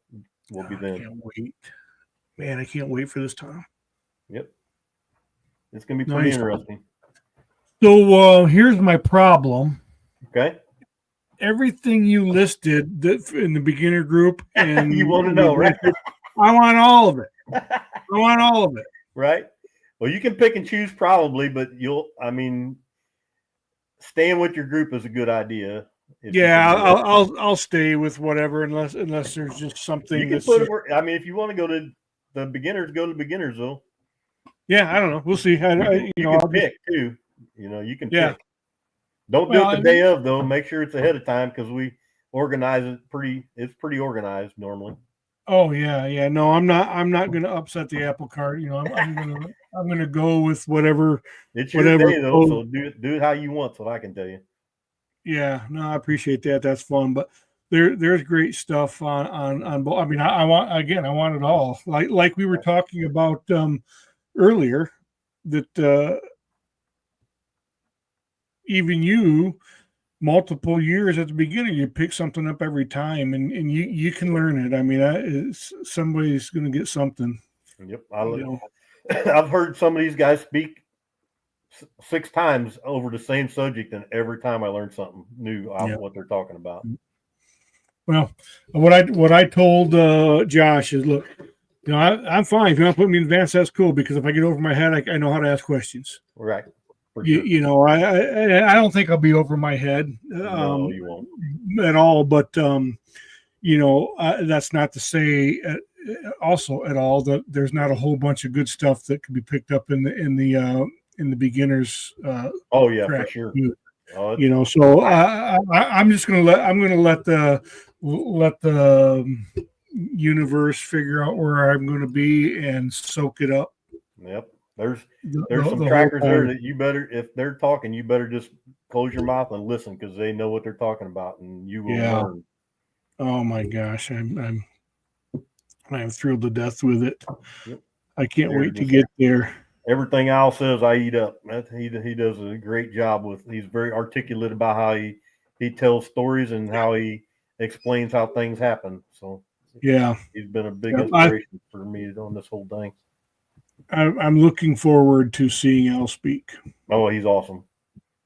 D: will be
E: I
D: then.
E: can't wait, man. I can't wait for this time.
D: Yep. It's gonna be pretty interesting.
E: So here's my problem.
D: Okay.
E: Everything you listed that in the beginner group, and
D: You want to know, right?
E: I want all of it. I want all of it.
D: Right. Well, you can pick and choose probably, but staying with your group is a good idea.
E: Yeah, I'll stay with whatever unless there's just something.
D: You can put it. If you want to go to the beginners, go to beginners though.
E: Yeah, I don't know. We'll see.
D: You can pick too. You can pick. Don't do it the day of though. Make sure it's ahead of time because we organize it It's pretty organized normally.
E: Oh yeah. No, I'm not going to upset the apple cart. I'm gonna go with whatever.
D: It's your day though, so do it how you want. So I can tell you.
E: Yeah, no, I appreciate that. That's fun, but there's great stuff on both. I mean, I want it all. Like we were talking about earlier, that even you, multiple years at the beginning, you pick something up every time, and you can learn it. I mean, somebody's going to get something.
D: Yep, I've heard some of these guys speak 6 times over the same subject, and every time I learn something new what they're talking about.
E: Well, what I told Josh is, look, I'm fine if you want to put me in advance. That's cool, because if I get over my head, I know how to ask questions.
D: Right.
E: Sure. I don't think I'll be over my head.
D: No, you won't
E: at all. But that's not to say also at all that there's not a whole bunch of good stuff that could be picked up in the beginners.
D: Oh yeah, for sure.
E: So I'm just gonna let the universe figure out where I'm going to be and soak it up.
D: Yep. There's some trackers there that you better, if they're talking, you better just close your mouth and listen, because they know what they're talking about, and you will learn. Oh
E: my gosh, I'm thrilled to death with it. Yep. I can't wait to get there.
D: Everything Al says, I eat up. He does a great job with. He's very articulate about how he tells stories and how he explains how things happen. So
E: yeah,
D: he's been a big inspiration for me on this whole thing.
E: I'm looking forward to seeing Al speak.
D: Oh, he's awesome.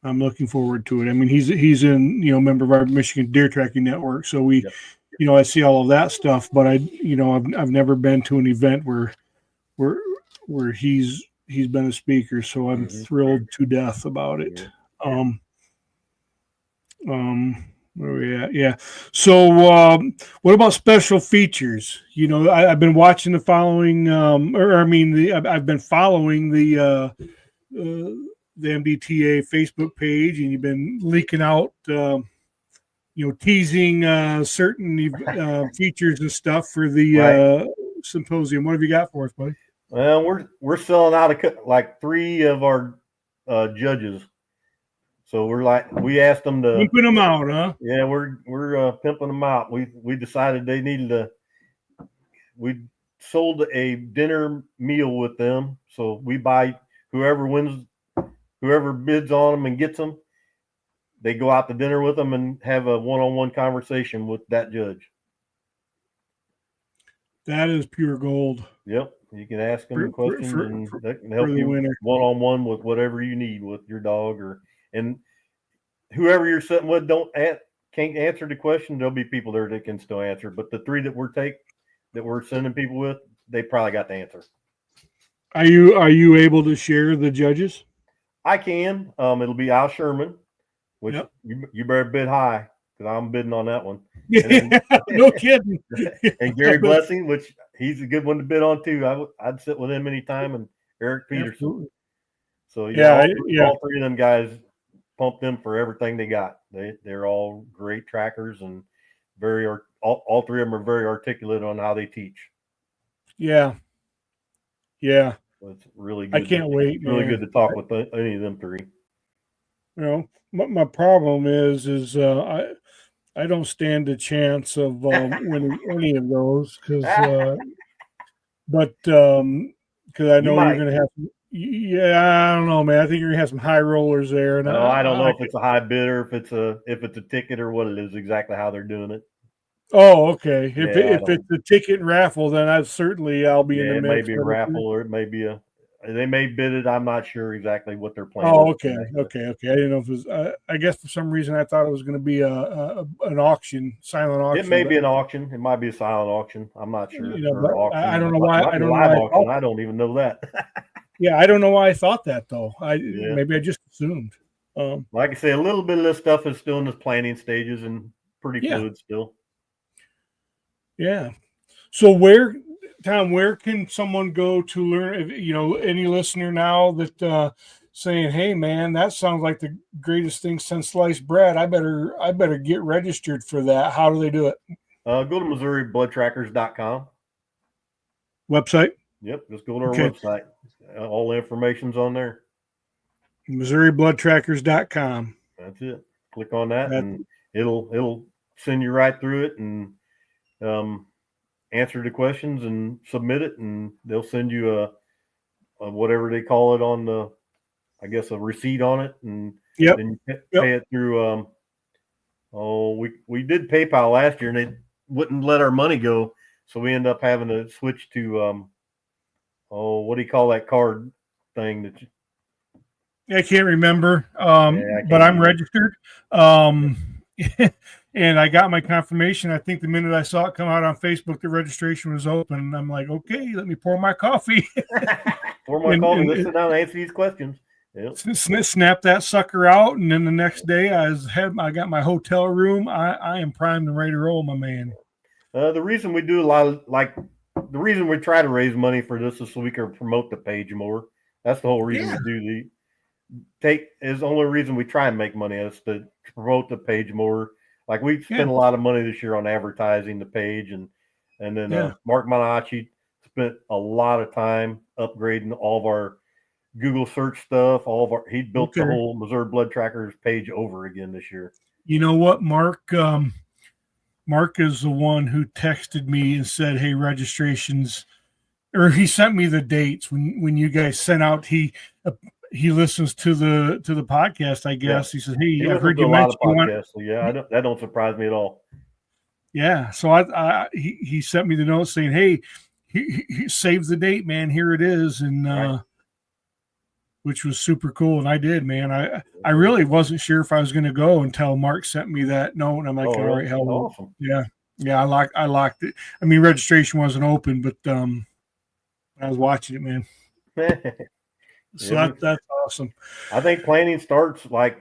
E: I'm looking forward to it. I mean, he's in, member of our Michigan Deer Tracking Network. So we, I see all of that stuff, but I've never been to an event where he's been a speaker. So I'm thrilled to death about it. Where are we at? Yeah. So what about special features? I've been watching I've been following the MDTA Facebook page, and you've been leaking out, teasing certain features and stuff for the symposium. What have you got for us, buddy?
D: Well, we're selling out like 3 of our judges. So we asked them to
E: pimping them out, huh?
D: Yeah, we're pimping them out. We decided they needed we sold a dinner meal with them. So we buy whoever bids on them and gets them. They go out to dinner with them and have a one-on-one conversation with that judge.
E: That is pure gold.
D: Yep. You can ask them questions and they can help you one-on-one with whatever you need with your dog, and whoever you're sitting with can't answer the question. There'll be people there that can still answer, but the 3 that we're sending people with, they probably got the answer.
E: Are you able to share the judges?
D: I can. It'll be Al Sherman, which you better bid high, because I'm bidding on that one.
E: Then, no kidding.
D: And Gary Blessing, which he's a good one to bid on too. I'd sit with him anytime, and Eric Peterson.
E: Absolutely.
D: So all 3 of them guys, pump them for everything they got. They're all great trackers, and all 3 of them are very articulate on how they teach. Yeah. So it's really good.
E: I can't wait.
D: Really good to talk with any of them 3.
E: My problem is I don't stand a chance of winning any of those, because I know you're going to have Yeah, I don't know, man. I think you're gonna have some high rollers there, and
D: No, I don't know if it's a high bid or if it's a ticket or what it is exactly how they're doing it.
E: oh, okay. If
D: Yeah, I
E: if
D: don't.
E: it's a ticket and raffle, then I'll be in the
D: Yeah, it may
E: mix.
D: be a
E: But
D: raffle or it may be a. They may bid it. I'm not sure exactly what their plan
E: oh,
D: is.
E: okay, okay. I didn't know if it was. I guess for some reason I thought it was going to be an auction, silent
D: It
E: auction.
D: may
E: But
D: be an auction. It might be a silent auction. I'm not sure.
E: but
D: Or
E: I
D: auction.
E: don't know why.
D: Might
E: I
D: be a
E: don't know
D: live
E: why I
D: auction.
E: thought.
D: I don't even know that.
E: Yeah, I don't know why I thought that though.
D: Yeah.
E: Maybe I just assumed.
D: Like I say, a little bit of this stuff is still in the planning stages and pretty
E: Yeah.
D: fluid still.
E: Yeah. So Tom, where can someone go to learn? Any listener now that saying, "Hey, man, that sounds like the greatest thing since sliced bread. I better get registered for that." How do they do it?
D: Go to MissouriBloodTrackers.com.
E: Website?
D: Yep, just go to our
E: Okay.
D: website. All the information's on there.
E: MissouriBloodTrackers.com.
D: That's it. Click on that,
E: That-
D: and it'll send you right through it and answer the questions and submit it, and they'll send you a whatever they call it on the, I guess, a receipt on it, and
E: Yep.
D: then you pay it through. We did PayPal last year, and they wouldn't let our money go, so we ended up having to switch to what do you call that card thing that you?
E: I can't remember,
D: I can't
E: but I'm
D: remember.
E: registered. And I got my confirmation. I think the minute I saw it come out on Facebook, the registration was open. I'm like, okay, let me pour my coffee.
D: Pour my coffee. Let's sit down and answer these questions. Yep.
E: Snap that sucker out, and then the next day I got my hotel room. I am primed and ready to roll, my man.
D: The reason we do a lot of the reason we try to raise money for this is so we can promote the page more. That's the whole reason we do is the only reason we try and make money is to promote the page more. Like we spent a lot of money this year on advertising the page, and then Mark Manacci spent a lot of time upgrading all of our Google search stuff. He built the whole Missouri Blood Trackers page over again this year.
E: You know what, Mark? Mark is the one who texted me and said, "Hey, registrations," or he sent me the dates when you guys sent out. He listens to the podcast, I guess. Yeah. He says, "Hey, I've heard you mention
D: podcasts." So yeah, that don't surprise me at all.
E: Yeah, so he sent me the note saying, "Hey, he saved the date, man. Here it is," and which was super cool. And I did, man. I really wasn't sure if I was going to go until Mark sent me that note, and I'm like, "All right, hell, awesome." Yeah. I locked it. I mean, registration wasn't open, but I was watching it, man. So that's awesome.
D: I think planning starts I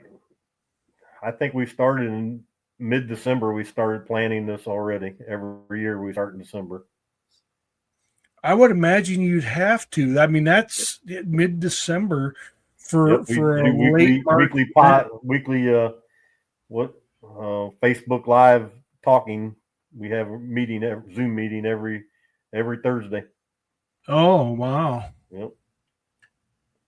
D: think we started in mid-December. We started planning this already. Every year we start in December.
E: I would imagine you'd have to. I mean, that's mid-December for a
D: weekly Facebook Live talking. We have a Zoom meeting every Thursday.
E: Oh, wow.
D: Yep.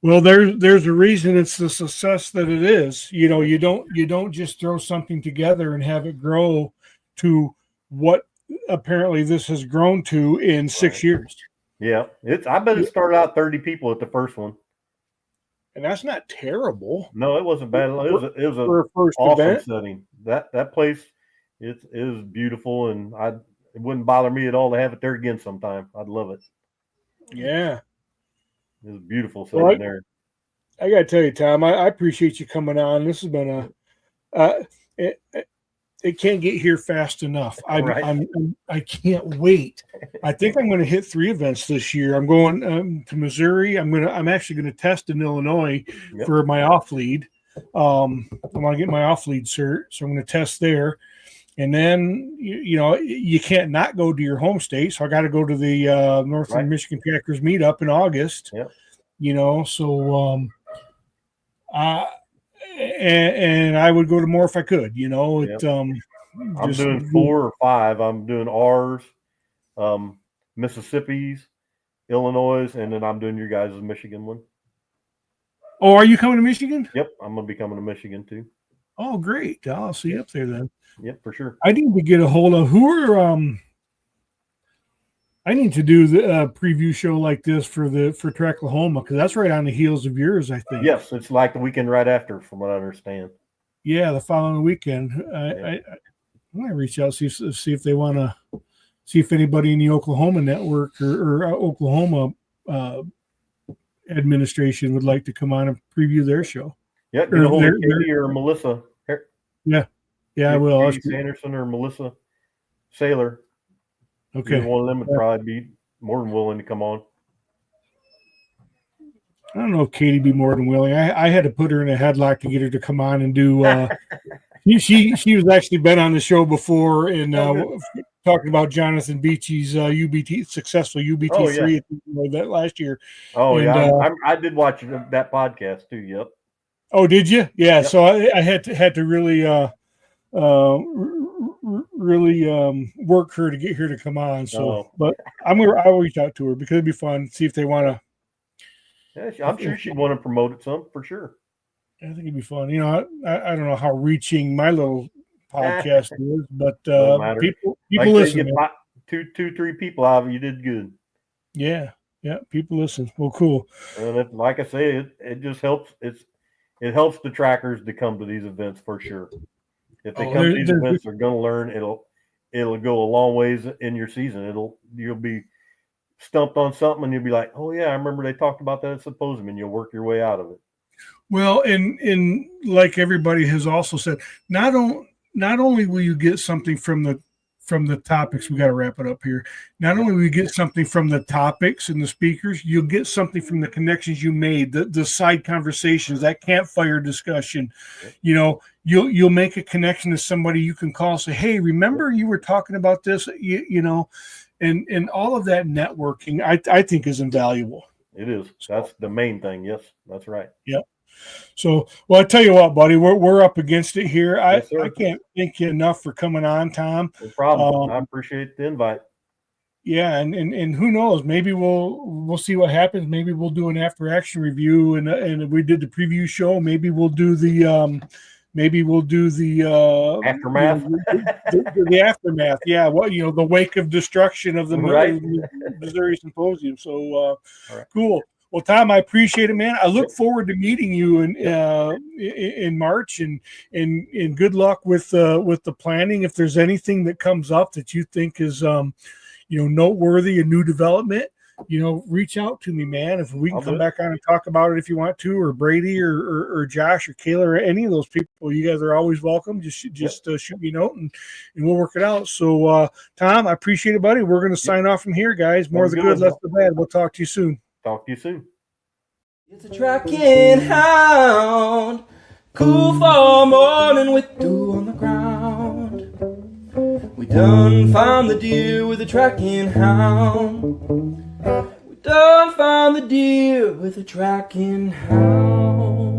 E: Well, there's a reason it's the success that it is. You don't just throw something together and have it grow to what apparently this has grown to in 6 years.
D: Yeah, I bet it started out 30 people at the first one,
E: and that's not terrible.
D: No, it wasn't bad. It was a first awesome event setting. That place is beautiful, and it wouldn't bother me at all to have it there again sometime. I'd love it.
E: Yeah.
D: It was beautiful sitting there.
E: I got to tell you, Tom, I appreciate you coming on. This has been it can't get here fast enough. I can't wait. I think I'm going to hit 3 events this year. I'm going to Missouri. I'm actually going to test in Illinois for my off lead. I'm going to get my off lead cert, so I'm going to test there. And then, you can't not go to your home state. So I got to go to the Northern Michigan Packers meetup in August, and I would go to more if I could,
D: I'm doing 4 or 5. I'm doing ours, Mississippi's, Illinois, and then I'm doing your guys' Michigan one.
E: Oh, are you coming to Michigan?
D: Yep. I'm going to be coming to Michigan too.
E: Oh, great. I'll see you up there then.
D: Yep, for sure.
E: I need to get a hold of I need to do the preview show like this for Tracklahoma, because that's right on the heels of yours, I think.
D: Yes, it's like the weekend right after, from what I understand.
E: Yeah, the following weekend.
D: Yeah.
E: I might reach out, see if they want to, see if anybody in the Oklahoma network or Oklahoma administration would like to come on and preview their show.
D: Yeah, get a hold of Katie or Melissa.
E: Yeah, I will.
D: Katie Sanderson or Melissa Saylor.
E: Okay.
D: Either one of them would probably be more than willing to come on.
E: I don't know if Katie'd be more than willing. I had to put her in a headlock to get her to come on and do. She was actually been on the show before and talking about Jonathan Beachy's UBT successful UBT 3 that last year.
D: Oh,
E: and,
D: yeah, I did watch that podcast too. Yep.
E: Oh, did you? Yeah.
D: Yep.
E: So I had to really work her to get her to come on. So, but I'll reach out to her because it'd be fun. See if they want to.
D: Yeah, I'm sure she'd want to promote it some for sure.
E: I think it'd be fun. You know, I don't know how reaching my little podcast is, but people like listen.
D: Get 2-3 people out of it, you did good.
E: Yeah, people listen. Well, cool.
D: And like I say, it just helps. It helps the trackers to come to these events for sure. If they come to these events, they're going to learn. It'll go a long ways in your season. You'll be stumped on something, and you'll be like, "Oh yeah, I remember they talked about that at Symposium," and you'll work your way out of it.
E: Well, and like everybody has also said, not only will you get something from the topics, we got to wrap it up here. Not only will you get something from the topics and the speakers, you'll get something from the connections you made, the side conversations, that campfire discussion. You know, you'll make a connection to somebody you can call, say, "Hey, remember you were talking about this?" You know, and all of that networking, I think is invaluable.
D: It is. That's the main thing. Yes, that's right.
E: Yep. So, well, I tell you what, buddy, we're up against it here.
D: Yes,
E: I can't thank you enough for coming on, Tom.
D: No problem. I appreciate the invite.
E: Yeah, and who knows? Maybe we'll see what happens. Maybe we'll do an after action review, and we did the preview show. Maybe we'll do the
D: aftermath.
E: The aftermath. Yeah, the wake of destruction of the Missouri Symposium. So
D: right.
E: Cool. Well, Tom, I appreciate it, man. I look forward to meeting you in March, and good luck with the planning. If there's anything that comes up that you think is noteworthy, a new development, reach out to me, man. If we can come back on and talk about it if you want to, or Brady or Josh or Kayla or any of those people, you guys are always welcome. Just shoot me a note and we'll work it out. So, Tom, I appreciate it, buddy. We're going to sign off from here, guys. More of the good, less the bad. We'll talk to you soon.
D: Talk to you soon.
B: It's a tracking hound, cool fall morning with dew on the ground. We done found the deer with a tracking hound. We done found the deer with a tracking hound.